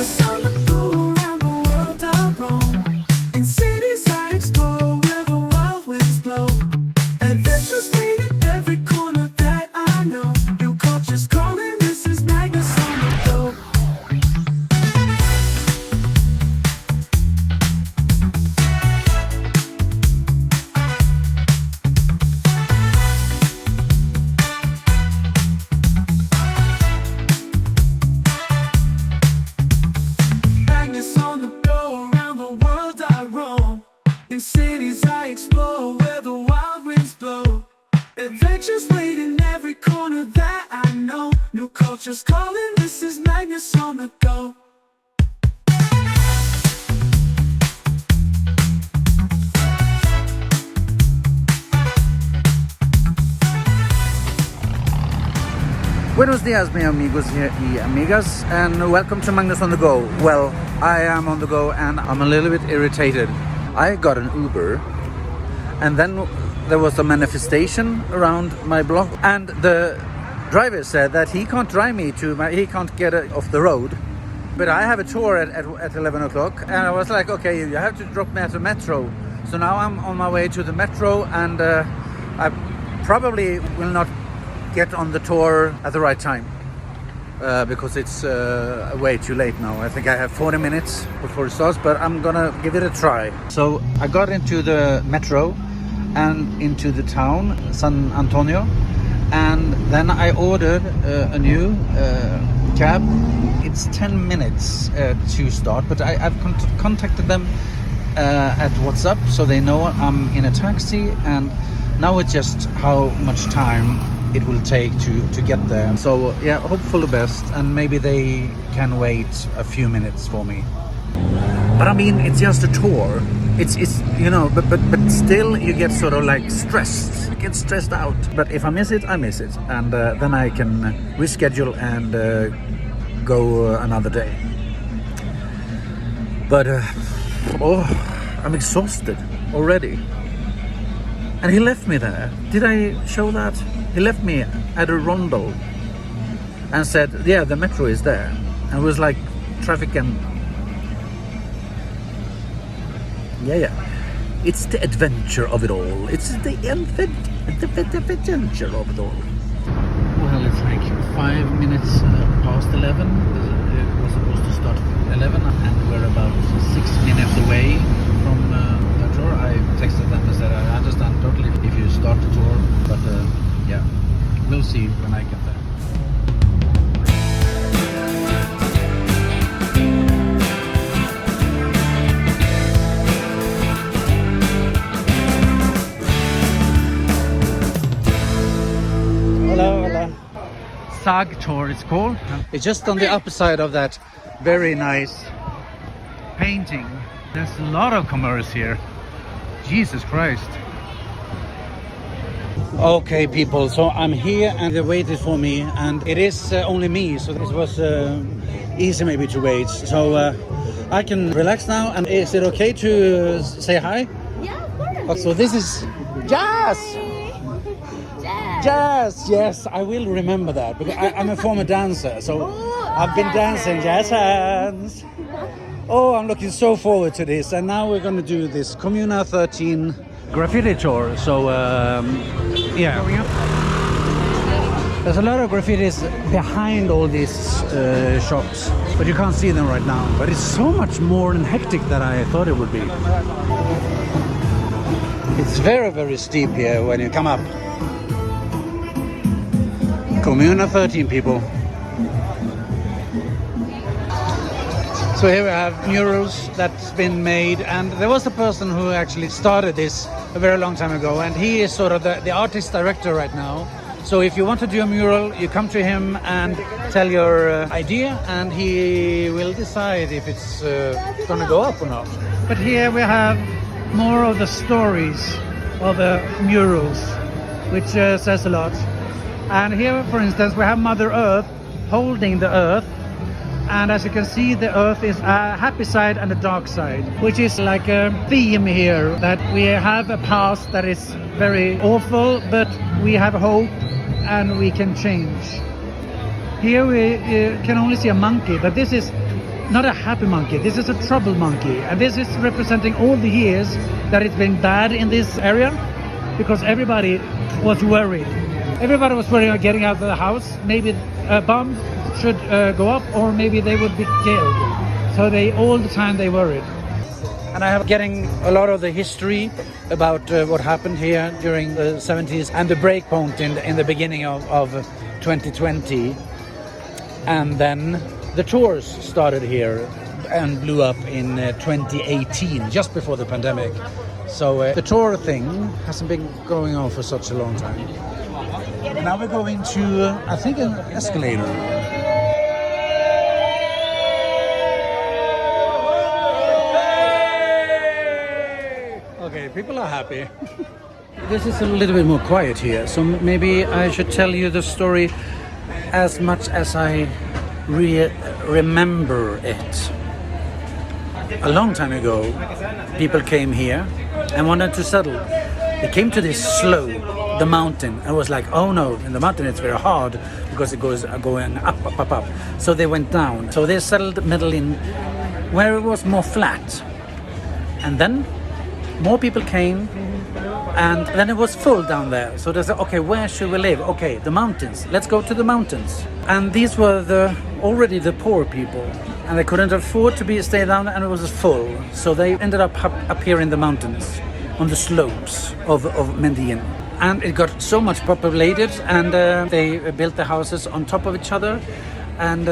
Magnus on the go, around the world I roam. In cities I explore, where the wild winds blow. Adventures wait at every corner that I know. New cultures calling, this is Magnus on the go. Magnus on the go, around the world I roam. In cities I explore, where the wild winds blow. Adventures wait in every corner that I know. New cultures calling, this is Magnus on the go. Buenos dias, mi amigos y amigas, and welcome to Magnus on the Go. Well, I am on the go and I'm a little bit irritated. I got an Uber and then there was a manifestation around my block and the driver said that he can't drive me he can't get off the road. But I have a tour at 11 o'clock and I was like, okay, you have to drop me at the metro. So now I'm on my way to the metro and I probably will not get on the tour at the right time because it's way too late now. I think I have 40 minutes before it starts, but I'm gonna give it a try. So I got into the metro and into the town, San Antonio, and then I ordered a new cab. It's 10 minutes to start, but I've contacted them at WhatsApp, so they know I'm in a taxi, and now it's just how much time it will take to get there. So yeah, hope for the best, and maybe they can wait a few minutes for me. But I mean, it's just a tour. It's you know, but still you get sort of like stressed. You get stressed out. But if I miss it, I miss it, and then I can reschedule and go another day. But oh, I'm exhausted already. And he left me there. Did I show that? He left me at a rondo and said, yeah, the metro is there. And it was like traffic and... Yeah. It's the adventure of it all. It's the adventure of it all. Well, it's like 5 minutes past 11. It was supposed to start at 11 and we're about 6 minutes away from the tour. I texted them and said, I understand totally if you start the tour, but yeah, we'll see when I get there. Hello. SAG Tour it's called. It's just on the upper side of that very nice painting. There's a lot of commerce here. Jesus Christ. Okay, people, so I'm here and they waited for me, and it is only me, so it was easy maybe to wait. So I can relax now. And is it okay to say hi? Yeah, of course. So this is Jazz. Jazz, yes, I will remember that because I'm a former dancer, so I've been dancing jazz hands. Oh, I'm looking so forward to this, and now we're going to do this Comuna 13 graffiti tour. So yeah, there's a lot of graffitis behind all these shops, but you can't see them right now. But it's so much more and hectic than I thought it would be. It's very, very steep here when you come up. Comuna 13, people. So here we have murals that's been made, and there was a person who actually started this a very long time ago, and he is sort of the artist director right now. So if you want to do a mural, you come to him and tell your idea, and he will decide if it's gonna go up or not. But here we have more of the stories of the murals, which says a lot. And here, for instance, we have Mother Earth holding the Earth. And as you can see, the Earth is a happy side and a dark side, which is like a theme here, that we have a past that is very awful, but we have hope and we can change. Here we can only see a monkey, but this is not a happy monkey. This is a trouble monkey, and this is representing all the years that it's been bad in this area, because everybody was worried. Everybody was worried about getting out of the house. Maybe a bomb should go up, or maybe they would be killed. So all the time they worried. And I have getting a lot of the history about what happened here during the 70s and the break point in the beginning of 2020. And then the tours started here and blew up in 2018, just before the pandemic. So the tour thing hasn't been going on for such a long time. And now we're going to, I think, an escalator. Okay, people are happy. This is a little bit more quiet here, so maybe I should tell you the story as much as I remember it. A long time ago, people came here and wanted to settle. They came to this slope, the mountain, and was like, oh no, in the mountain it's very hard because it goes going up. So they went down. So they settled Medellín where it was more flat. And then more people came, and then it was full down there. So they said, okay, where should we live? Okay, the mountains. Let's go to the mountains. And these were already the poor people, and they couldn't afford to stay down there, and it was full. So they ended up here in the mountains, on the slopes of Medellín. And it got so much populated, and they built the houses on top of each other, and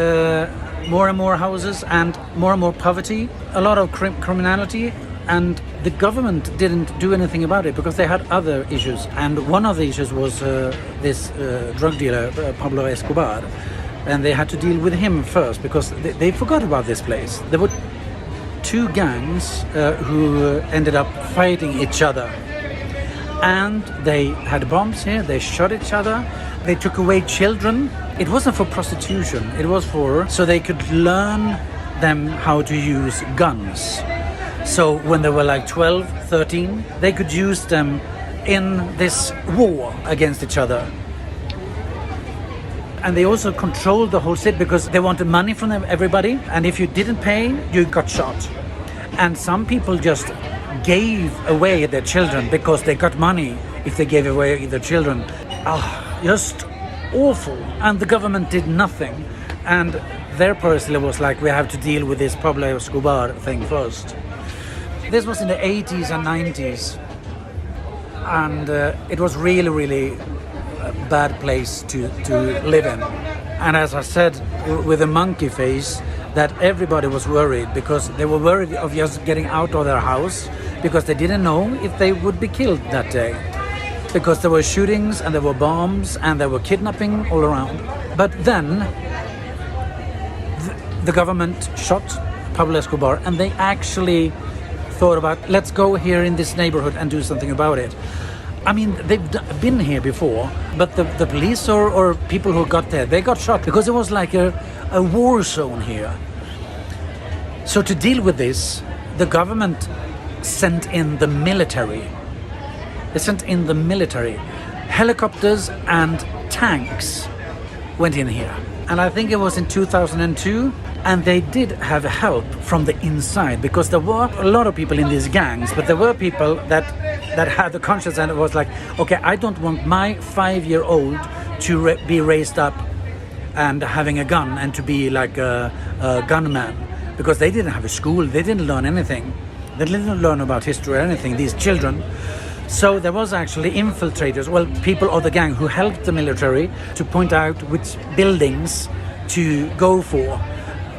more and more houses, and more poverty, a lot of criminality. And the government didn't do anything about it because they had other issues. And one of the issues was this drug dealer, Pablo Escobar. And they had to deal with him first because they forgot about this place. There were two gangs who ended up fighting each other. And they had bombs here, they shot each other. They took away children. It wasn't for prostitution, it was so they could learn them how to use guns. So when they were like 12, 13, they could use them in this war against each other. And they also controlled the whole city because they wanted money from everybody. And if you didn't pay, you got shot. And some people just gave away their children because they got money if they gave away their children. Just awful. And the government did nothing. And their policy was like, we have to deal with this Pablo Escobar thing first. This was in the 80s and 90s, and it was really a bad place to live in. And as I said, with a monkey face, that everybody was worried because they were worried of just getting out of their house because they didn't know if they would be killed that day. Because there were shootings and there were bombs and there were kidnapping all around. But then the government shot Pablo Escobar, and they actually thought about, let's go here in this neighborhood and do something about it. I mean, they've been here before, but the police or people who got there, they got shot because it was like a war zone here. So to deal with this, the government sent in the military. They sent in the military. Helicopters and tanks went in here. And I think it was in 2002. And they did have help from the inside because there were a lot of people in these gangs, but there were people that had the conscience, and it was like, okay, I don't want my 5-year-old to be raised up and having a gun and to be like a gunman, because they didn't have a school, they didn't learn anything, they didn't learn about history or anything, these children. So there was actually infiltrators, people of the gang who helped the military to point out which buildings to go for.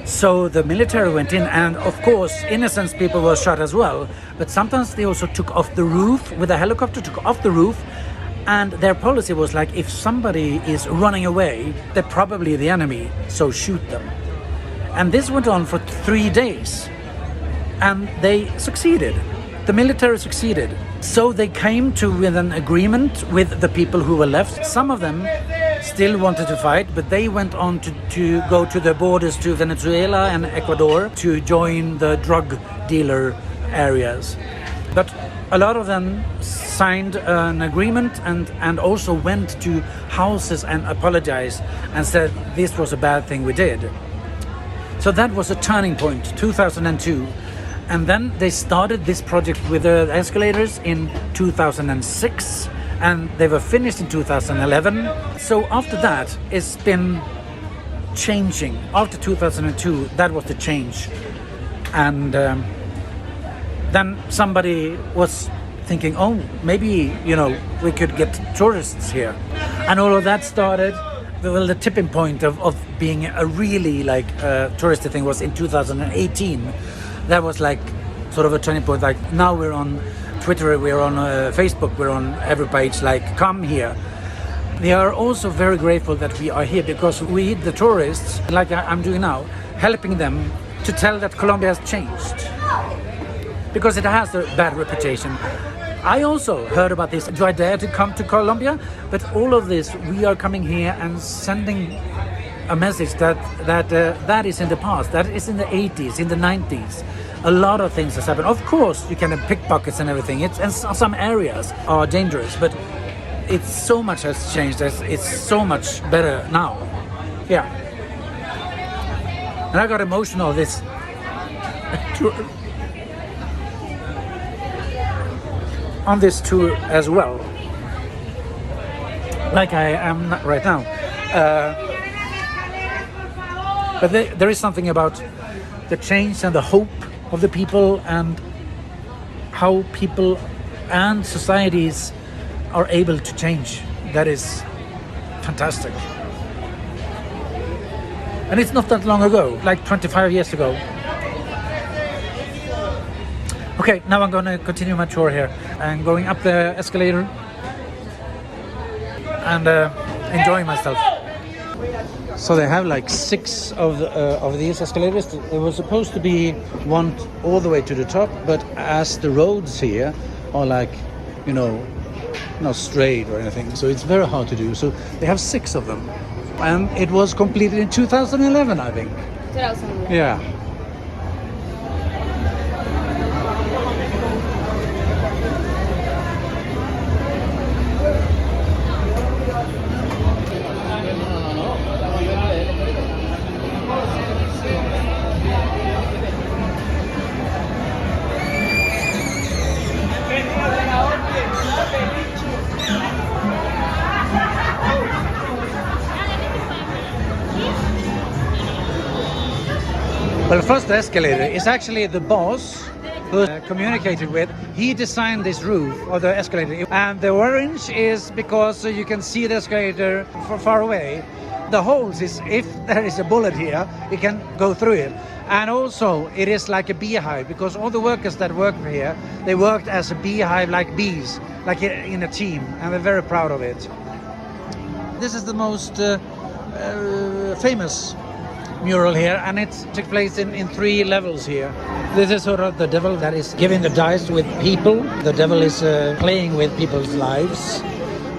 So the military went in, and of course innocent people were shot as well, but sometimes they also took off the roof with a helicopter, took off the roof, and their policy was like, if somebody is running away, they're probably the enemy, so shoot them. And this went on for 3 days, and they succeeded. The military succeeded. So they came with an agreement with the people who were left. Some of them still wanted to fight, but they went on to go to the borders to Venezuela and Ecuador to join the drug dealer areas. But a lot of them signed an agreement and also went to houses and apologized and said this was a bad thing we did. So that was a turning point, 2002. And then they started this project with the escalators in 2006, and they were finished in 2011. So after that, it's been changing. After 2002, that was the change. And then somebody was thinking, oh, maybe, you know, we could get tourists here. And all of that started. Well, the tipping point of being a really like touristy thing was in 2018. That was like sort of a turning point. Like now we're on Twitter, we're on Facebook, we're on every page like come here. We are also very grateful that we are here because we, the tourists, like I'm doing now, helping them to tell that Colombia has changed. Because it has a bad reputation. I also heard about this. Do I dare to come to Colombia? But all of this, we are coming here and sending a message that is in the past, that is in the 80s, in the 90s. A lot of things has happened. Of course, you can have pickpockets and everything. And some areas are dangerous, but it's so much has changed. It's so much better now. Yeah. And I got emotional this tour. On this tour as well, like I am right now. But there is something about the change and the hope of the people and how people and societies are able to change. That is fantastic. And it's not that long ago, like 25 years ago. Okay, now I'm going to continue my tour here. I'm going up the escalator and enjoying myself. So they have like 6 of these escalators. It was supposed to be one all the way to the top, but as the roads here are like, you know, not straight or anything, so it's very hard to do. So they have 6 of them, and it was completed in 2011, I think. 2011. Yeah. Well, first the escalator is actually the boss who communicated with. He designed this roof or the escalator, and the orange is because you can see the escalator from far away. The holes is if there is a bullet here, it can go through it. And also it is like a beehive because all the workers that work here, they worked as a beehive like bees, like in a team, and we're very proud of it. This is the most famous mural here, and it took place in 3 levels here. This is sort of the devil that is giving the dice with people. The devil is playing with people's lives.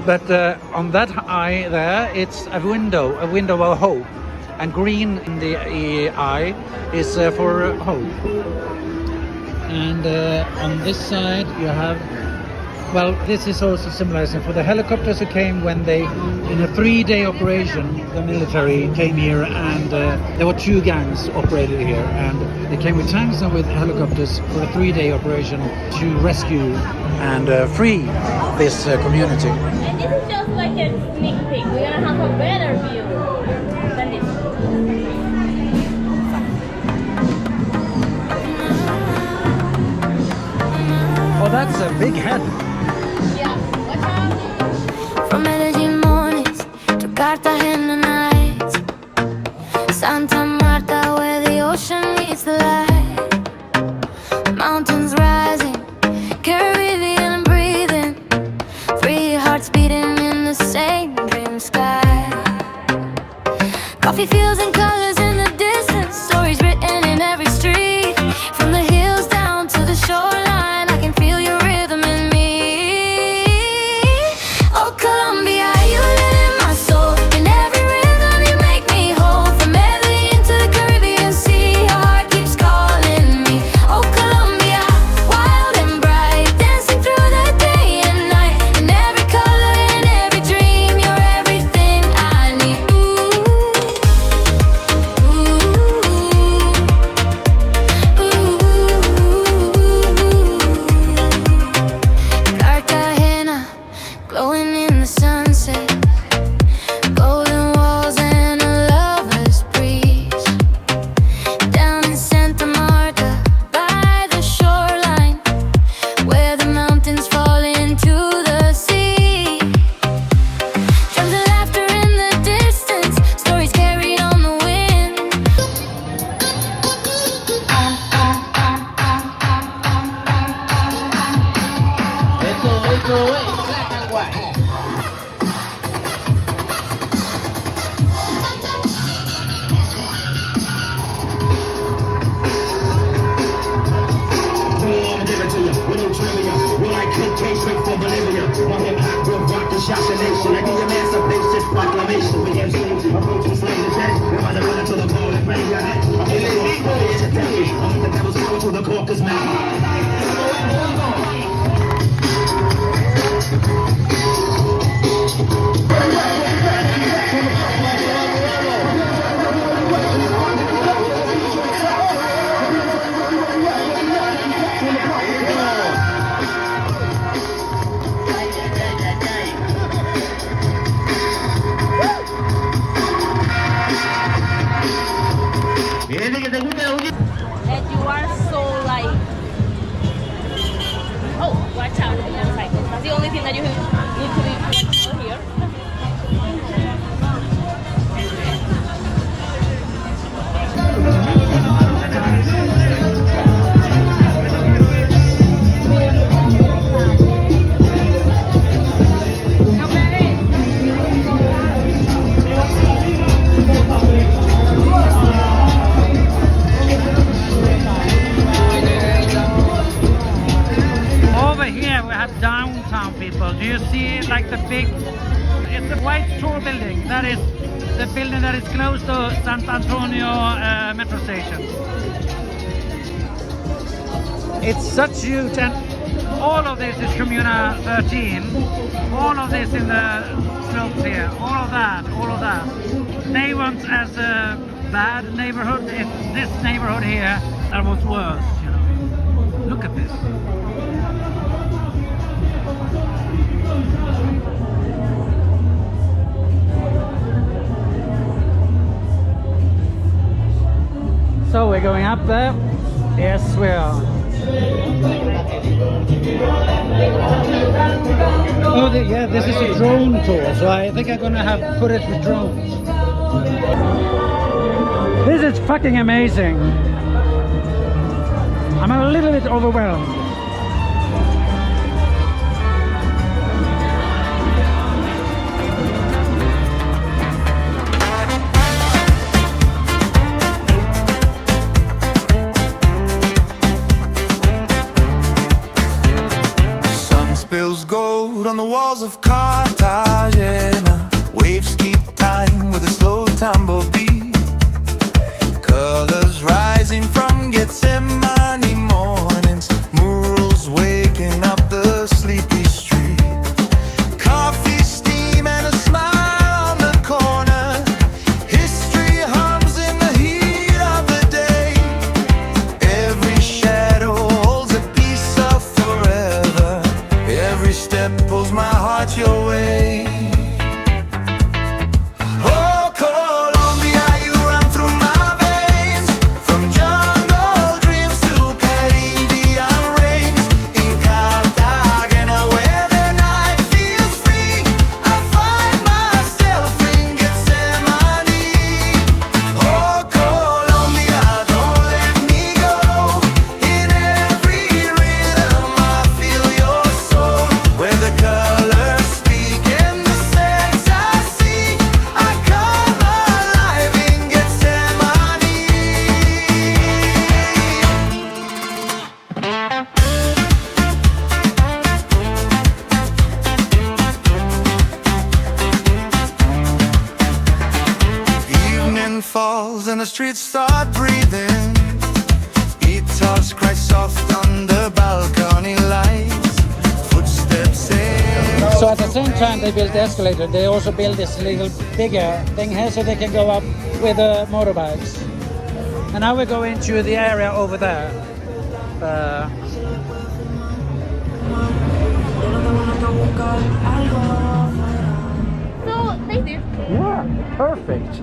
But on that eye there, it's a window of hope. And green in the eye is for hope. And on this side you have, well, this is also symbolizing for the helicopters who came when they, in a 3-day operation, the military came here, and there were 2 gangs operated here, and they came with tanks and with helicopters for a 3-day operation to rescue and free this community. And this is just like a sneak peek. We're gonna have a better view than this. Oh, that's a big head. Yeah, watch out. From Medellín mornings to Cartagena nights, Santa Marta where the ocean meets the light, mountains rising, Caribbean breathing, 3 hearts beating in the same dream sky. Coffee fields and colors in the distance, stories written in every street, from the hills down to the shoreline. I can feel your rhythm in me. Oh, Colombia, you live in my soul. In every rhythm you make me whole. From Medellín to the Caribbean Sea, your heart keeps calling me. Oh, Colombia, wild and bright, dancing through the day and night. In every color, in every dream, you're everything I need. Ooh. assassination, like the emancipation proclamation. We have slaves, approaching slaves today. We're about to run into the ball and bang your head. I'm the devil's call to the caucus man. And you are so like, oh, watch out with the motorcycles. That's the only thing that you need to be watchful here. Over here we have downtown people. Do you see like the big, it's a white tall building. That is the building that is close to San Antonio metro station. It's such huge, and all of this is Comuna 13. All of this in the slopes here. All of that, all of that. They weren't as a bad neighborhood. It's this neighborhood here that was worse, you know. Look at this. So we're going up there? Yes, we are. Oh, yeah, this is a drone tour, so I think I'm gonna have put it with drones. This is fucking amazing. I'm a little bit overwhelmed. Spills gold on the walls of Cartagena. Waves keep time with a slow tumble beat. Colors rising from Gethsemane mornings. Murals waking up the sleepy street. Coffee, steam, and a smile on the corner. History hums in the heat of the day. Every shadow holds a piece of forever. Every step pulls my heart your way. Oh, Colombia, you run through my veins. From jungle dreams to Caribbean rains. In Cartagena, where the night feels free, I find myself in Gethsemane. Oh, Colombia, don't let me go. In every rhythm I feel your soul. Where the colors speak and the sense I see, I come alive in Gethsemane. Evening falls and the streets start breathing. Guitars cry soft under balcony lights. Footsteps in. So at the same time they built the escalator, they also built this little bigger thing here so they can go up with the motorbikes. And now we're going to the area over there. So like this. Yeah, perfect.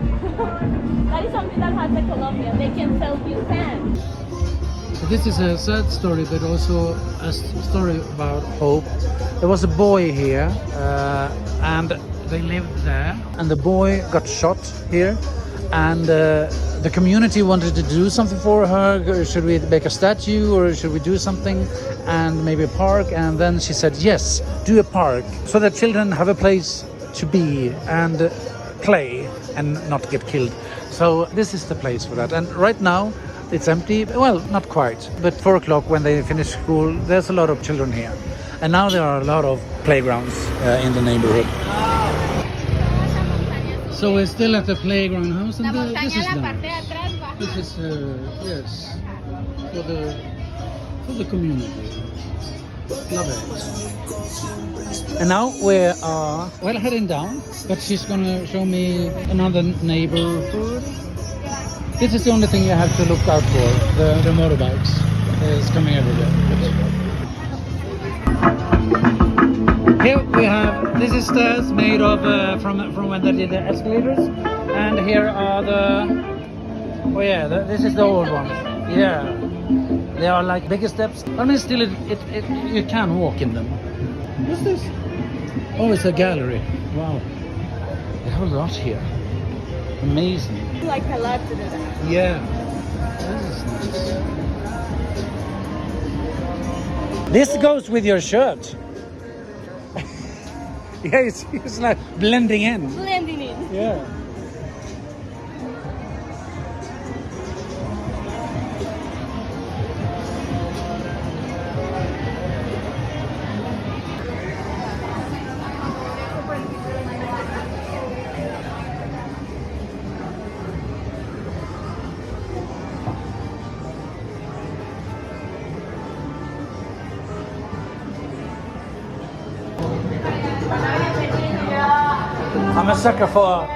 That is something that has in Colombia. They can sell you sand. So this is a sad story, but also a story about hope. There was a boy here, and they lived there. And the boy got shot here, and the community wanted to do something for her. Should we make a statue, or should we do something, and maybe a park? And then she said, yes, do a park, so that children have a place to be and play and not get killed. So this is the place for that. And right now it's empty. Well, not quite, but 4 o'clock when they finish school, there's a lot of children here. And now there are a lot of playgrounds in the neighborhood. So we're still at the playground house, and this is nice. This is yes, for the community. Love it. And now we are heading down, but she's gonna show me another neighborhood. This is the only thing you have to look out for. The motorbikes is coming everywhere. Here we have, this is stairs made of from when they did the escalators, and here are oh yeah, this is the old one. Yeah, they are like bigger steps. I mean, still you can walk in them. What's this? Oh, it's a gallery. Wow, they have a lot here. Amazing. Like a lot to do that. Yeah, this is nice. This goes with your shirt. Yeah, it's like blending in. Blending in. Yeah. I'm a sucker for,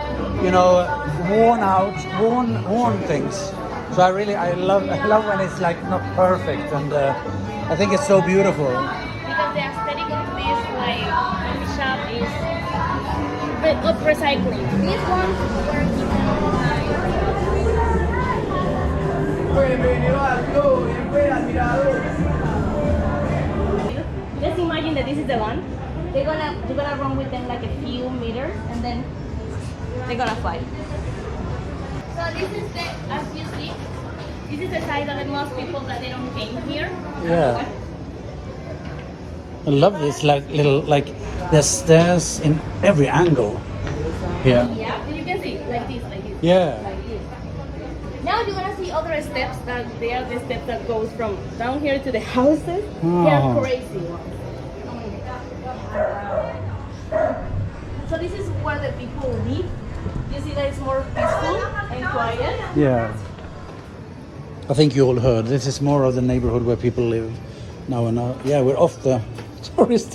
worn things. So I love when it's like not perfect, and I think it's so beautiful. Because the aesthetic of this like coffee shop is of recycling. These ones just imagine that this is the one. You're gonna run with them like a few meters, and then they're gonna fly. So this is as you see, this is the side that most people that they don't came here. Yeah. I love this like there's stairs in every angle. Yeah. Yeah, you can see like this. Yeah. Like this. Now you're gonna see other steps that they are the steps that goes from down here to the houses. Oh. They are crazy ones. So this is where the people live. You see that it's more peaceful and quiet. Yeah. I think you all heard. This is more of the neighborhood where people live now and now. Yeah, we're off the tourist.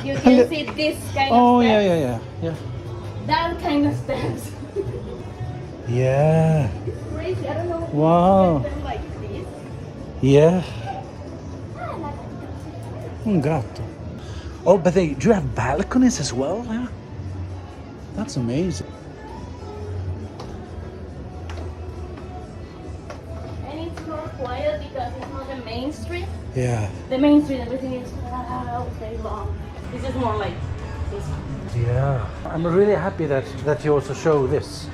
You can see this kind Oh of steps. yeah. That kind of steps. Yeah. Crazy. I don't know. Wow. Them like this. Yeah. Un gatto. Oh, but do you have balconies as well? Yeah. That's amazing. And it's more quiet because it's not the main street. Yeah. The main street, everything is all day long. This is more like this. Yeah. I'm really happy that you also show this.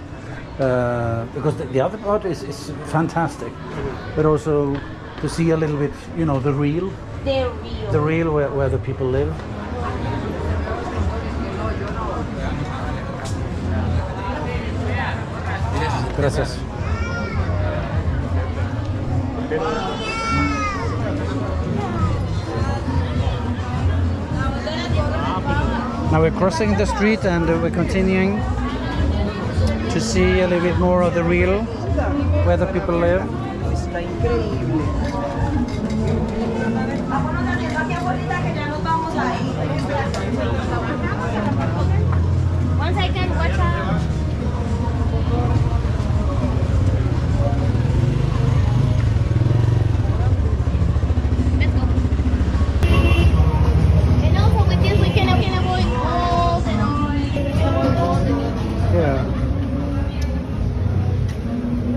Because the other part is fantastic. But also to see a little bit, the real. They're real. The real where the people live. Gracias. Now we're crossing the street and we're continuing to see a little bit more of the real where the people live. Está increíble. One second, watch out. Let's go. And also with this we can avoid all the noise. Yeah.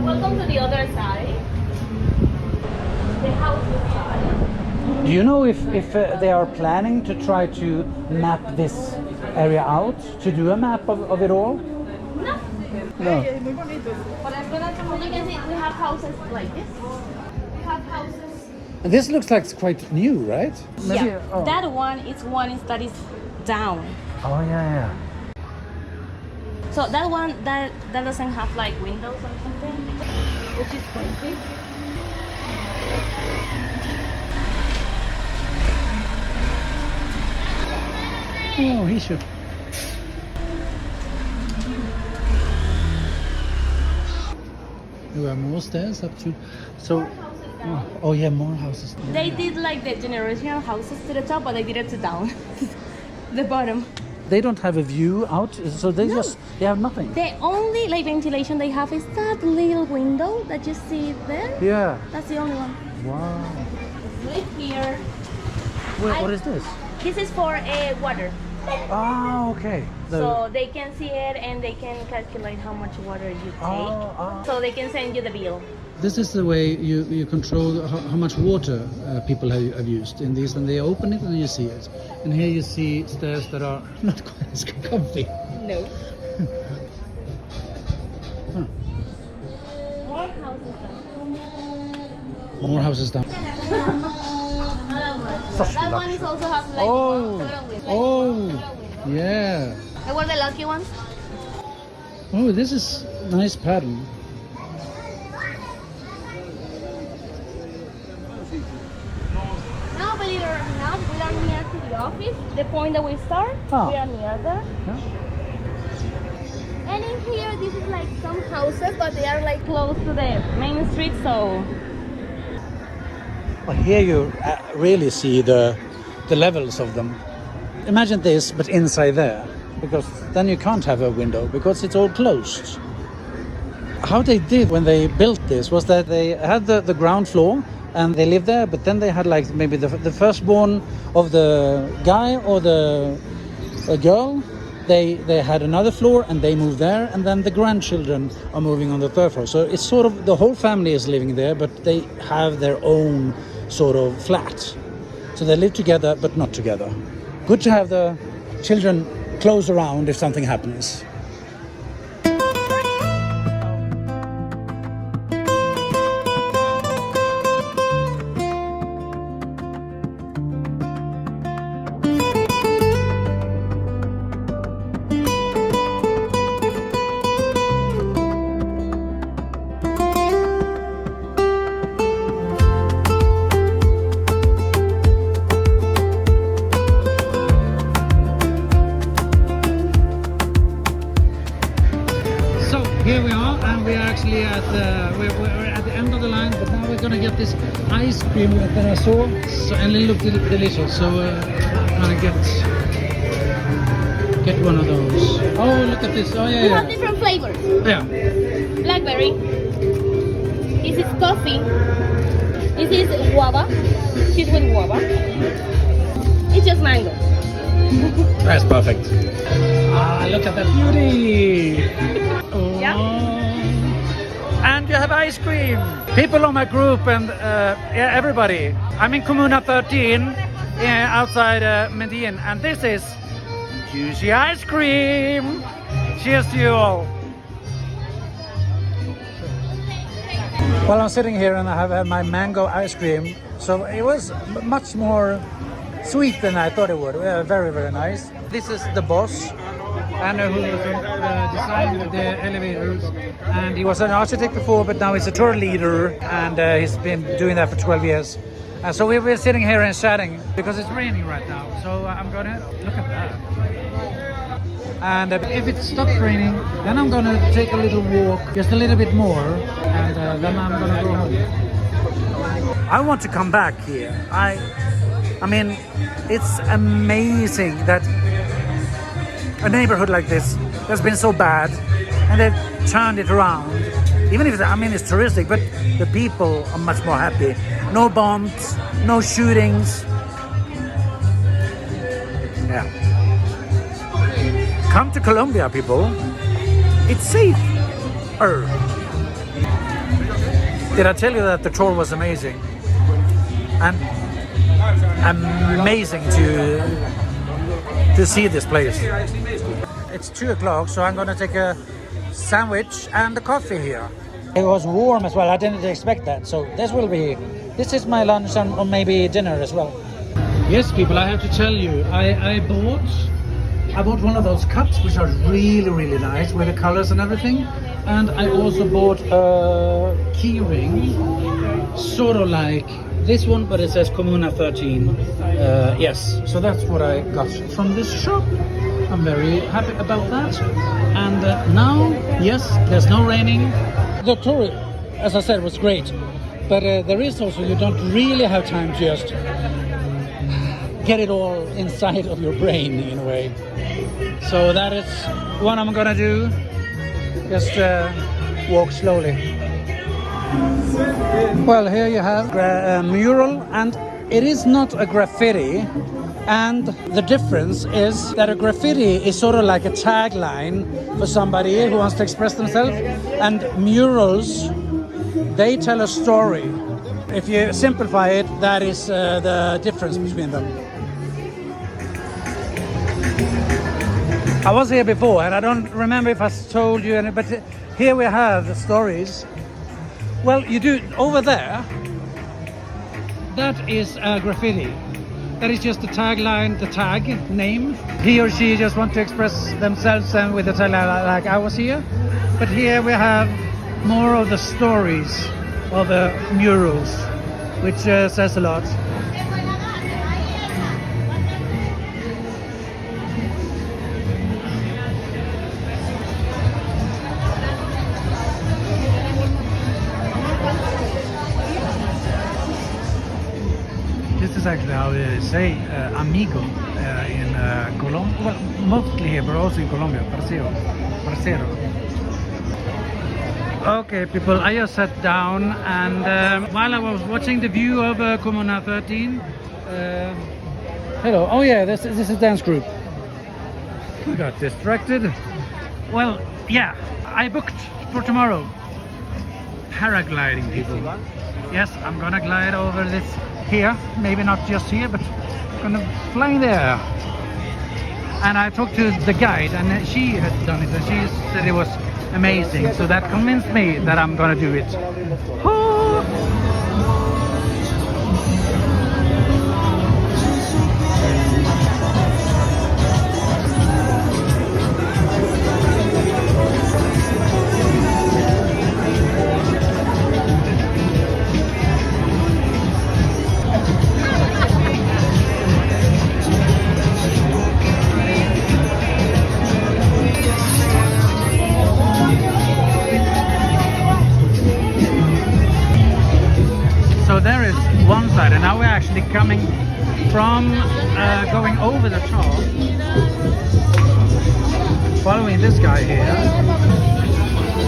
Welcome to the other side. The house side. Do you know if they are planning to try to map this area out, to do a map of it all? No. No. As you can see, we have houses like this. We have houses. And this looks like it's quite new, right? Yeah. Oh. That one is one that is down. Oh yeah. So that one that doesn't have like windows or something, which is crazy. Oh, he should. There are more stairs up to. So, oh yeah, more houses. They did like the generational houses to the top, but they did it to down, the bottom. They don't have a view out, so they they have nothing. The only like ventilation they have is that little window that you see there. Yeah. That's the only one. Wow. Right here. What is this? This is for water. Ah, okay. So they can see it and they can calculate how much water you take. So they can send you the bill. This is the way you control how much water people have used in these, and they open it and you see it. And here you see stairs that are not quite as comfy. No. Huh. More houses down. More houses down. That one is also has like Oh, yeah. They were the lucky ones. Oh, this is nice pattern. Now, believe it or not, we are near to the office. The point that we start, Oh. we are near there. Yeah. And in here, this is like some houses, but they are like close to the main street, so. Well, here you really see the levels of them. Imagine this, but inside there, because then you can't have a window because it's all closed. How they did when they built this was that they had the ground floor and they lived there, but then they had like maybe the firstborn of the guy or the girl. They had another floor and they moved there, and then the grandchildren are moving on the third floor. So it's sort of the whole family is living there, but they have their own sort of flat. So they live together but not together. Good to have the children close around if something happens. Here we are, and we are actually at we're at the end of the line, but now we're gonna get this ice cream that I saw, and it looked delicious. So I'm gonna get one of those. Oh, look at this! Oh yeah, We yeah. have different flavors. Yeah. Blackberry. This is coffee. This is guava. She's with guava. It's just mango. That's perfect. Ah, look at that beauty! Oh. Yeah. And you have ice cream. People on my group and yeah, everybody. I'm in Comuna 13, outside Medellín, and this is juicy ice cream. Cheers to you all. Well, I'm sitting here and I have had my mango ice cream. So it was much more sweet than I thought it would. Very, very nice. This is the boss, and who designed the elevators. And he was an architect before, but now he's a tour leader, and he's been doing that for 12 years. So we're sitting here and chatting because it's raining right now. So I'm gonna look at that. And if it stops raining, then I'm gonna take a little walk, just a little bit more, and then I'm gonna go home. I want to come back here. I mean, it's amazing that a neighborhood like this has been so bad, and they've turned it around. Even if it's touristic, but the people are much more happy. No bombs, no shootings. Yeah. Come to Colombia, people. It's safe. Did I tell you that the tour was amazing? And amazing to see this place. It's 2 o'clock, so I'm gonna take a sandwich and a coffee here. It was warm as well. I didn't expect that. So this is my lunch or maybe dinner as well. Yes, people, I have to tell you, I bought one of those cups, which are really, really nice with the colors and everything. And I also bought a key ring, sort of like this one, but it says Comuna 13. Yes, so that's what I got from this shop. I'm very happy about that. And now, yes, there's no raining. The tour, as I said, was great. But there is also, you don't really have time to just get it all inside of your brain in a way. So that is what I'm gonna do. Just walk slowly. Well, here you have a mural, and it is not a graffiti. And the difference is that a graffiti is sort of like a tagline for somebody who wants to express themselves, and murals, they tell a story. If you simplify it, that is the difference between them. I was here before, and I don't remember if I told you any, but here we have the stories. Well, you do over there. That is a graffiti. That is just the tagline, the tag name. He or she just want to express themselves and with the tagline like I was here. But here we have more of the stories of the murals, which says a lot. This is actually how they say amigo in Colombia. Well, mostly here, but also in Colombia. Parcero. Okay, people, I just sat down, and while I was watching the view of Comuna 13, hello. Oh yeah, this is a dance group. I got distracted. Well, yeah, I booked for tomorrow. Paragliding, people. Yes, I'm gonna glide over this here, maybe not just here, but I'm gonna fly there. And I talked to the guide, and she had done it, and she said it was amazing. So that convinced me that I'm gonna do it. Oh. So there is one side, and now we're actually coming from going over the top, following this guy here,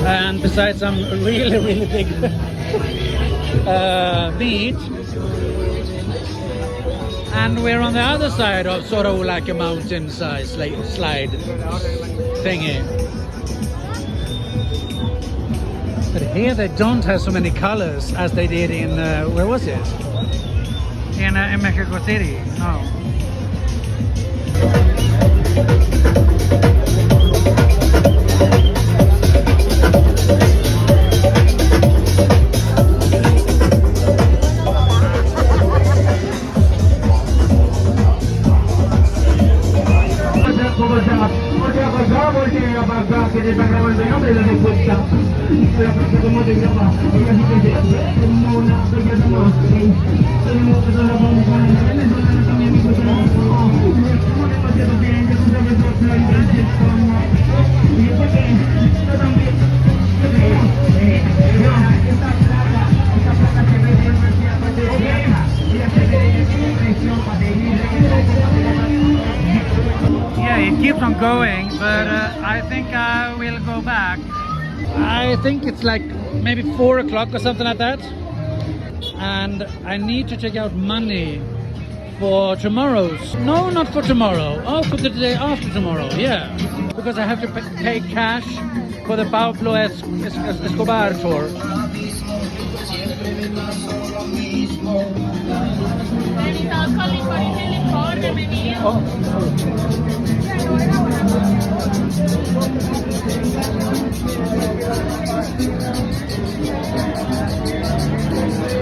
and besides some really big beach, and we're on the other side of sort of like a mountain size slide thingy. But here they don't have so many colors as they did in, where was it? In Mexico City, no. Yeah, it keeps on going, but I think I will go back. I think it's like maybe 4 o'clock or something like that, and I need to take out money for tomorrow's. No, not for tomorrow. Oh, for the day after tomorrow. Yeah, because I have to pay cash for the Pablo Escobar tour.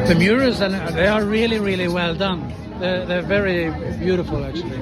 The murals, they are really well done. They're very beautiful, actually.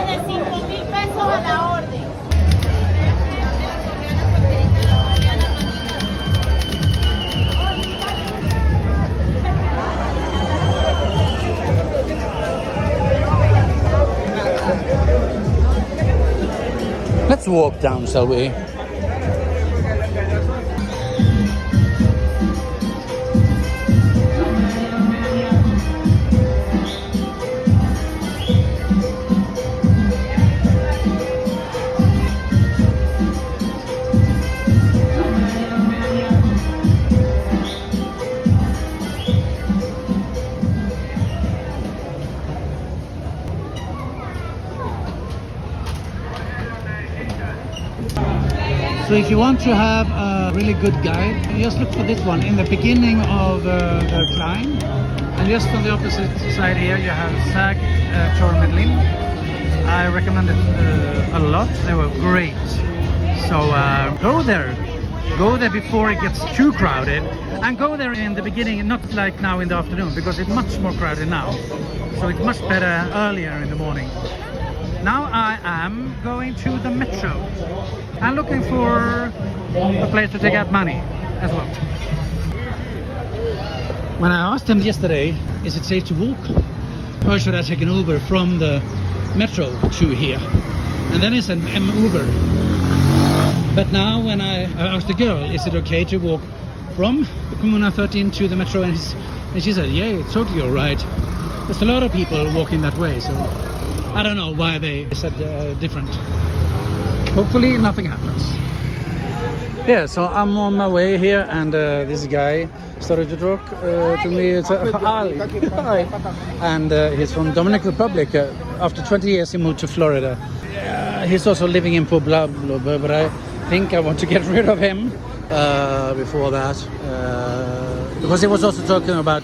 De 5,000 pesos a la orden. Let's walk down, shall we? So if you want to have a really good guide, just look for this one in the beginning of the climb. And just on the opposite side here you have SAG Tour Medellín. I recommend it a lot. They were great. So go there. Go there before it gets too crowded. And go there in the beginning, not like now in the afternoon, because it's much more crowded now. So it's much better earlier in the morning. Now I am going to the metro. I'm looking for a place to take out money as well. When I asked them yesterday, is it safe to walk? Or should I take an Uber from the metro to here? And then he said Uber. But now when I asked the girl, is it okay to walk from the Comuna 13 to the metro? And she said, yeah, it's totally all right. There's a lot of people walking that way, so I don't know why they said different. Hopefully nothing happens. Yeah, so I'm on my way here, and this guy started to talk to me. It's hi. And he's from Dominican Republic. After 20 years, he moved to Florida. He's also living in Poblado, but I think I want to get rid of him before that. Because he was also talking about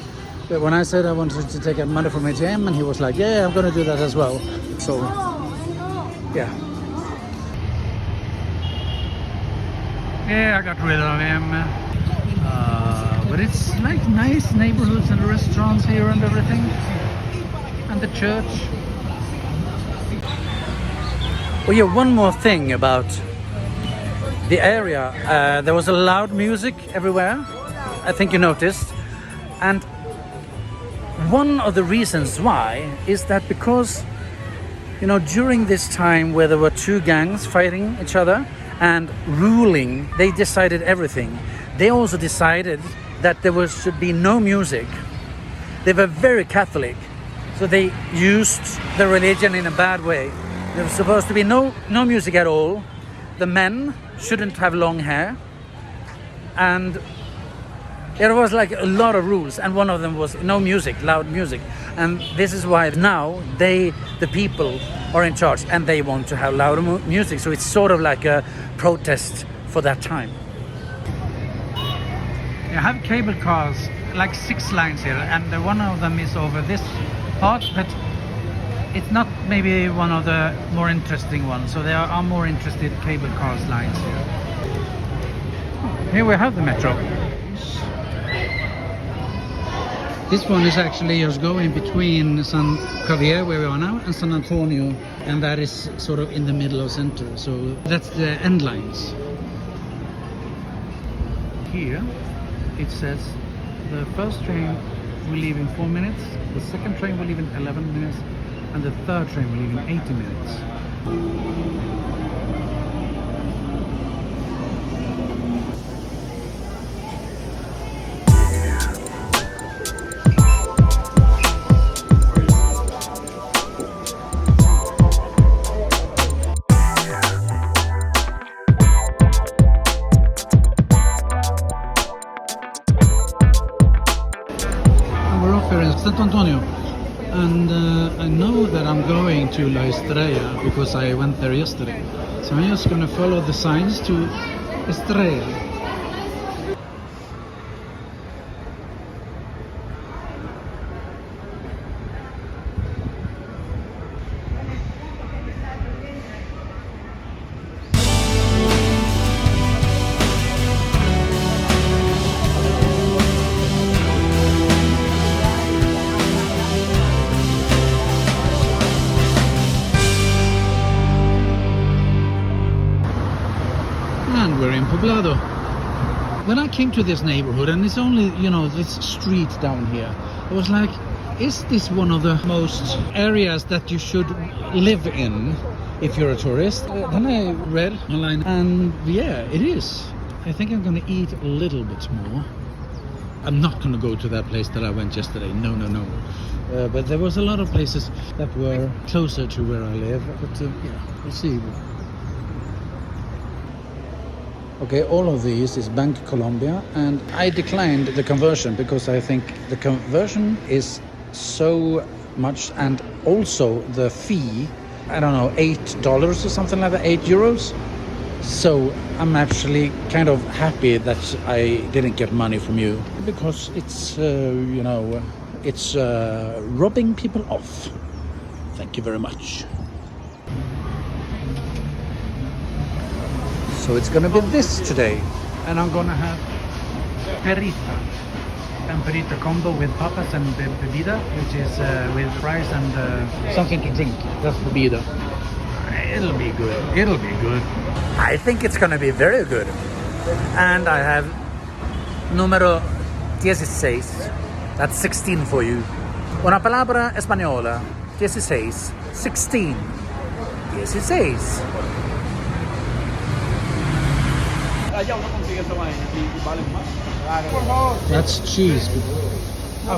when I said I wanted to take out money from ATM, and he was like, yeah, I'm going to do that as well. So, yeah. Yeah, I got rid of him. But it's like nice neighborhoods and restaurants here and everything. And the church. Well, yeah, one more thing about the area. There was a loud music everywhere. I think you noticed. And one of the reasons why is that because, you know, during this time where there were two gangs fighting each other and ruling, they decided everything. They also decided that there should be no music. They were very Catholic, so they used the religion in a bad way. There was supposed to be no music at all. The men shouldn't have long hair, and there was like a lot of rules, and one of them was no music, loud music. And this is why now the people are in charge, and they want to have louder music. So it's sort of like a protest for that time. You have cable cars, like 6 lines here, and one of them is over this part, but it's not maybe one of the more interesting ones. So there are more interested cable cars lines here. Here we have the metro. This one is actually just going between San Javier, where we are now, and San Antonio, and that is sort of in the middle of center. So that's the end lines. Here it says the first train will leave in 4 minutes, the second train will leave in 11 minutes, and the third train will leave in 80 minutes. Antonio, and I know that I'm going to La Estrella because I went there yesterday, so I'm just going to follow the signs to Estrella. we're in Poblado. When I came to this neighborhood, and it's only, you know, this street down here, I was like, is this one of the most areas that you should live in if you're a tourist? Then I read online, and yeah, it is. I think I'm gonna eat a little bit more. I'm not gonna go to that place that I went yesterday. No. But there was a lot of places that were closer to where I live. But yeah, we'll see. Okay, all of these is Bank Colombia, and I declined the conversion because I think the conversion is so much, and also the fee, I don't know, $8 or something like that, €8. So I'm actually kind of happy that I didn't get money from you, because it's, you know, it's robbing people off. Thank you very much. So it's gonna be this today, and I'm gonna have perrito and perrito combo with papas and bebida, which is with fries and something to drink. That's bebida. It'll be good. It'll be good. I think it's gonna be very good. And I have número 16. That's 16 for you. Una palabra española. 16. 16. 16. That's cheese.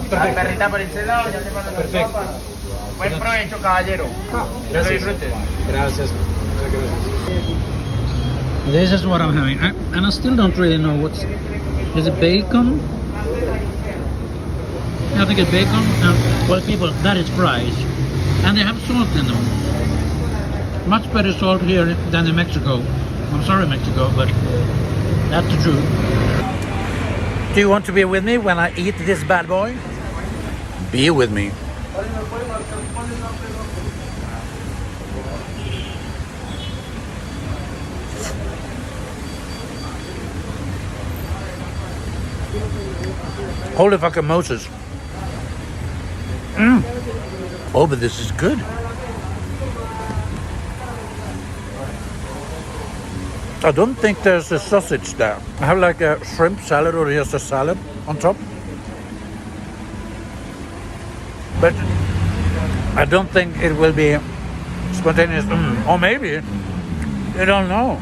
Perrita por ese lado, ya te pasan las papas. Buen provecho, caballero. Que lo disfrutes. Gracias. This is what I'm having. And I still don't really know what's... Is it bacon? I think it's bacon. Well, people, that is fries. And they have salt in them. Much better salt here than in Mexico. I'm sorry, Mexico, but that's the truth. Do you want to be with me when I eat this bad boy? Be with me. Holy fucking Moses. Oh, but this is good. I don't think there's a sausage there. I have like a shrimp salad or just a salad on top. But I don't think it will be spontaneous. Or maybe. I don't know.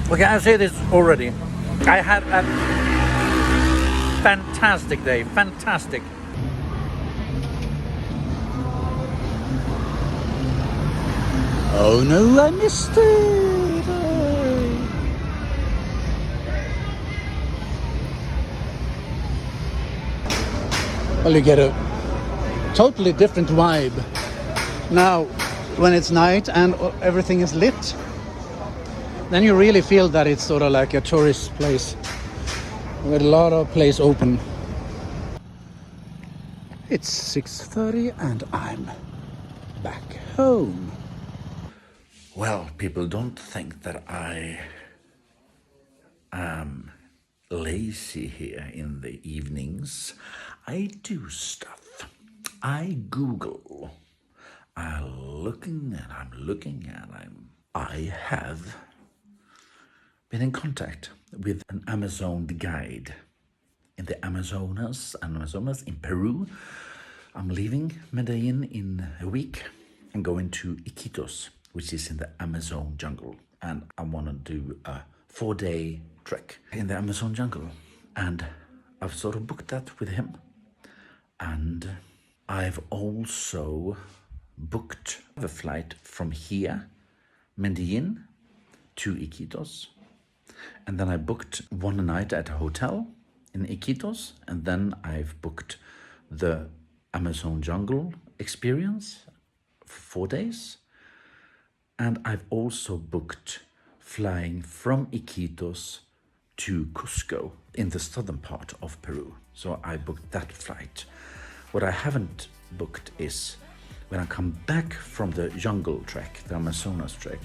Okay, I'll say this already. I had a fantastic day. Fantastic. Oh no, I missed it. Well, you get a totally different vibe now when it's night and everything is lit. Then you really feel that it's sort of like a tourist place with a lot of place open. It's 6:30 and I'm back home. Well, people, don't think that I am lazy here in the evenings. I do stuff. I Google. I'm looking and I have been in contact with an Amazon guide in the Amazonas in Peru. I'm leaving Medellín in a week and going to Iquitos, which is in the Amazon jungle. And I want to do a 4-day trek in the Amazon jungle. And I've sort of booked that with him. And I've also booked a flight from here, Medellín, to Iquitos. And then I booked one night at a hotel in Iquitos. And then I've booked the Amazon jungle experience for 4 days. And I've also booked flying from Iquitos to Cusco in the southern part of Peru. So I booked that flight. What I haven't booked is when I come back from the jungle trek, the Amazonas trek,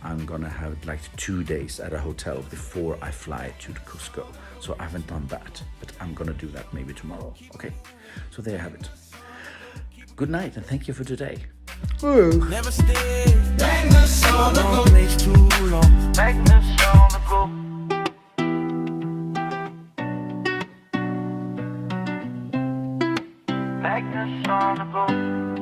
I'm gonna have like 2 days at a hotel before I fly to Cusco. So I haven't done that, but I'm gonna do that maybe tomorrow. Okay, so there you have it. Good night and thank you for today. Never stay. Bang the song, place too long. Bang the song. Magnus on the go.